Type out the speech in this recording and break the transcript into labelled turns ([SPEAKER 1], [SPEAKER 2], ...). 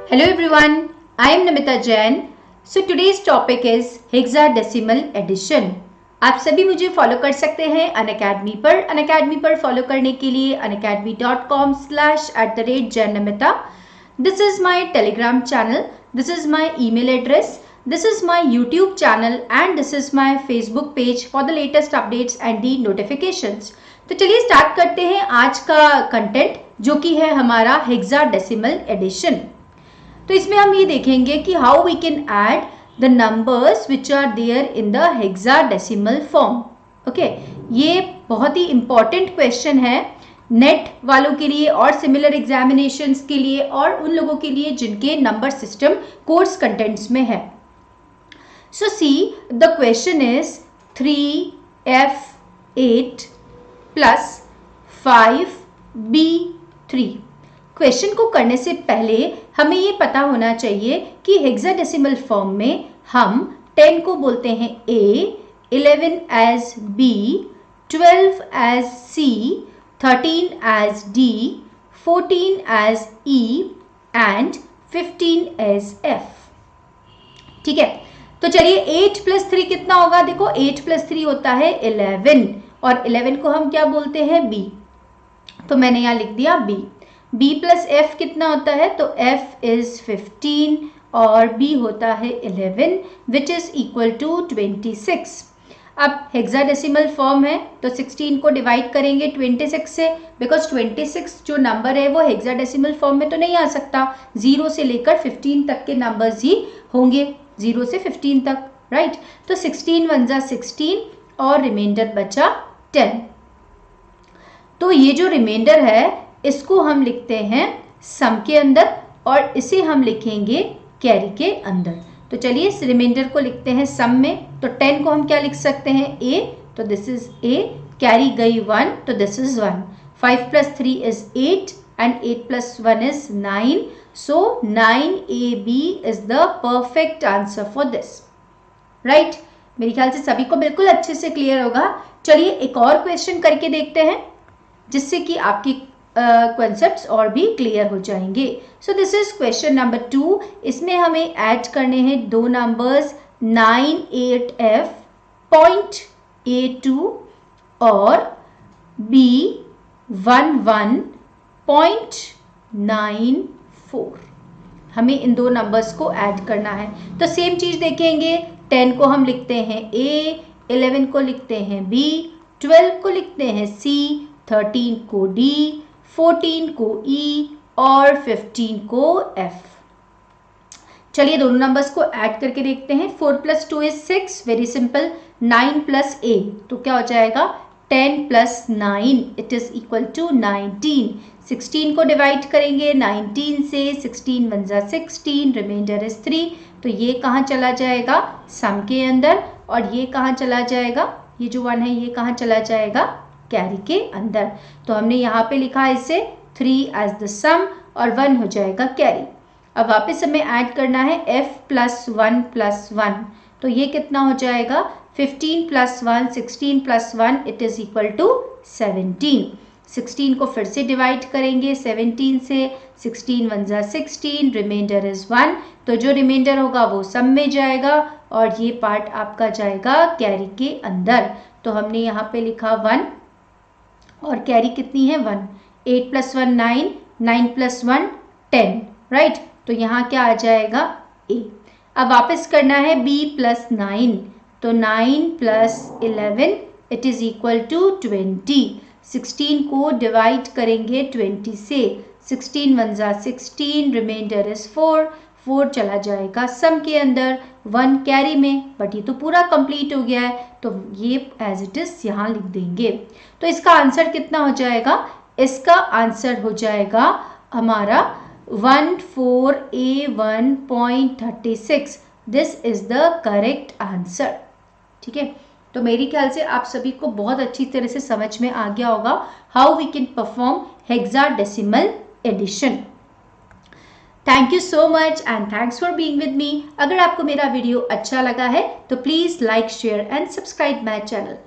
[SPEAKER 1] Hello everyone, I am Namita Jain. So today's topic is hexadecimal addition. आप सभी मुझे follow कर सकते हैं अनअकैडमी पर। अनअकैडमी पर फॉलो करने के लिए unacademy.com/@jainamita. This is my Telegram channel. This is my email address. This is my YouTube channel and this is my Facebook page for the latest updates and the notifications. तो चलिए start करते हैं आज का content जो कि है हमारा हेक्साडेसिमल एडिशन। तो इसमें हम ये देखेंगे कि how we can add the numbers which are there in the hexadecimal form. Okay, ये बहुत ही इंपॉर्टेंट क्वेश्चन है नेट वालों के लिए और सिमिलर एग्जामिनेशंस के लिए और उन लोगों के लिए जिनके नंबर सिस्टम कोर्स कंटेंट्स में है। So see the question is 3F8 plus 5B3। Question को करने से पहले हमें ये पता होना चाहिए कि हेक्साडेसिमल फॉर्म में हम 10 को बोलते हैं A, 11 as B, 12 as C, 13 as D, 14 as E and 15 as F। ठीक है, तो चलिए 8 + 3 कितना होगा? देखो 8 + 3 होता है 11 और 11 को हम क्या बोलते हैं? B। तो मैंने यहाँ लिख दिया B। B + F कितना होता है? तो F is 15 और B होता है 11 which is equal to 26। अब हेक्साडेसिमल फॉर्म है तो 16 को डिवाइड करेंगे 26 से, बिकॉज 26 जो नंबर है वो हेक्साडेसिमल फॉर्म में तो नहीं आ सकता। 0 से लेकर 15 तक के नंबर्स ही होंगे, 0 से 15 तक, राइट। तो 16 × 1 = 16 और रिमाइंडर बचा 10। तो ये जो रिमाइंडर है इसको हम लिखते हैं सम के अंदर और इसे हम लिखेंगे कैरी के अंदर। तो चलिए इस रिमाइंडर को लिखते हैं सम में। तो 10 को हम क्या लिख सकते हैं? A, तो दिस इज A। कैरी गई 1 तो this is 1। 5 + 3 is 8 and 8 + 1 is 9। So 9AB is the perfect answer for this, right? मेरे ख्याल से सभी को बिल्कुल अच्छे से क्लियर होगा। चलिए एक और क्वेश्चन करके देखते हैं जिससे कि आपकी कॉन्सेप्ट्स और भी क्लियर हो जाएंगे। So this is question number 2। इसमें हमें ऐड करने हैं दो नंबर्स 98F.A2 और B11.94। हमें इन दो नंबर्स को ऐड करना है। तो सेम चीज़ देखेंगे, 10 को हम लिखते हैं A, 11 को लिखते हैं B, 12 को लिखते हैं C, 13 को D, 14 को E और 15 को F। चलिए दोनों नंबर्स को ऐड करके देखते हैं। 4 + 2 is 6, वेरी सिंपल। 9 + A तो क्या हो जाएगा? 10 + 9 इट इज इक्वल टू 19। 16 को डिवाइड करेंगे 19 से, 16 × 1 = 16, रिमाइंडर इज 3। तो ये कहाँ चला जाएगा? सम के अंदर। और ये कहाँ चला जाएगा? ये जो 1 है ये कहाँ चला जाएगा? कैरी के अंदर। तो हमने यहाँ पे लिखा है इसे 3 as the sum और 1 हो जाएगा कैरी। अब वापस हमें ऐड करना है F + 1 + 1। तो ये कितना हो जाएगा? 15 + 1, 16 + 1 इट इज इक्वल टू 17। 16 को फिर से डिवाइड करेंगे 17 से, 16 × 1 = 16, रिमाइंडर इज 1। तो जो रिमाइंडर होगा वो सम में जाएगा और ये पार्ट आपका जाएगा कैरी के अंदर। तो हमने यहाँ पे लिखा 1 और कैरी कितनी है? 1। 8 + 1 9, 9 + 1 10, राइट। तो यहाँ क्या आ जाएगा? A। अब वापस करना है B + 9। तो 9 + 11 इट इज इक्वल टू 20। 16 को डिवाइड करेंगे 20 से, 16 × 1 = 16, रिमाइंडर इज 4। 4 चला जाएगा सम के अंदर, 1 कैरी में। बट ये तो पूरा कंप्लीट हो गया है तो ये एज इट इज यहाँ लिख देंगे। तो इसका आंसर कितना हो जाएगा? इसका आंसर हो जाएगा हमारा 14A1.36। This is the correct answer. ठीक है, तो मेरी ख्याल से आप सभी को बहुत अच्छी तरह से समझ में आ गया होगा how we can perform hexadecimal addition. Thank you so much and thanks for being with me. अगर आपको मेरा वीडियो अच्छा लगा है तो please like, share and subscribe my channel.